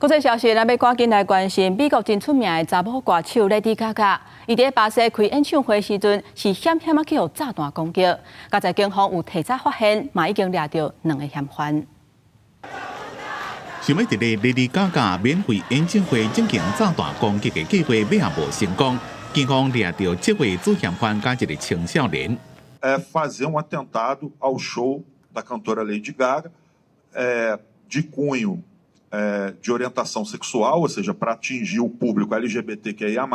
国际消息，咱要赶紧来关心美国真出名的查某歌手 Lady Gaga， 伊伫巴西开演唱会时阵是险险啊去互炸弹攻击，加在警方有提早发现，嘛已经抓到2个嫌犯。想要伫个 Lady Gaga 免费演唱会进行炸弹攻击的计划，尾也无成功，警方抓到7位主嫌犯加一个青少年。Fazer atentado ao show da cantora Lady Gaga, de cunho de orientação sexual, ou seja, para atingir o público LGBTQIA+,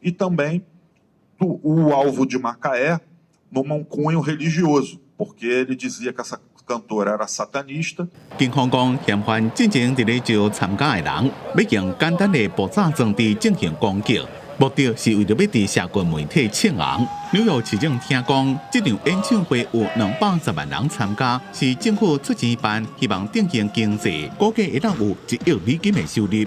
e também o alvo de Macaé num cunho religioso, porque ele dizia que essa cantora era satanista. 警方讲，嫌犯进前伫咧招参加的人，要用简单的爆炸装置进行攻击，目的是为了要伫社群媒体蹭红。纽约市政听讲，这场演唱会有210万人参加，是政府出钱办，希望振兴经济，估计会当有1亿美金的收入。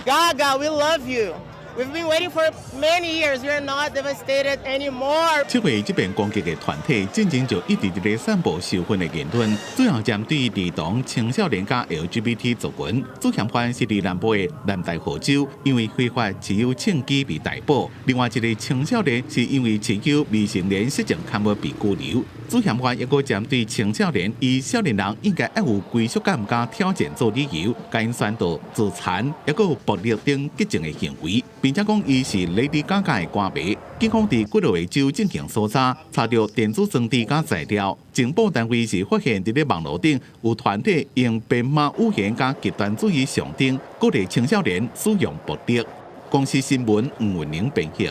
Gaga, we love you. We've been waiting for many years. We're not devastated anymore. 7位这边攻击的团体，进前就一直伫咧散布仇恨的言论，主要针对儿童、青少年加 LGBT 族群。主嫌犯是伫南部的南大河州，因为非法持有枪支被逮捕；另外一个青少年是因为持有未成年色情刊物被拘留。主嫌犯也阁针对青少年，以少年人应该要有归属感加挑战做理由，甲因宣导自残，也阁有暴力等激情的行为。并且讲，伊是 Lady Gaga 的歌迷。警方伫几落州进行搜查，查到电子装置甲材料。情报单位是发现伫咧网络顶有团体用编码语言甲极端主义象征，鼓励青少年使用暴力。公司新闻黄文玲编辑。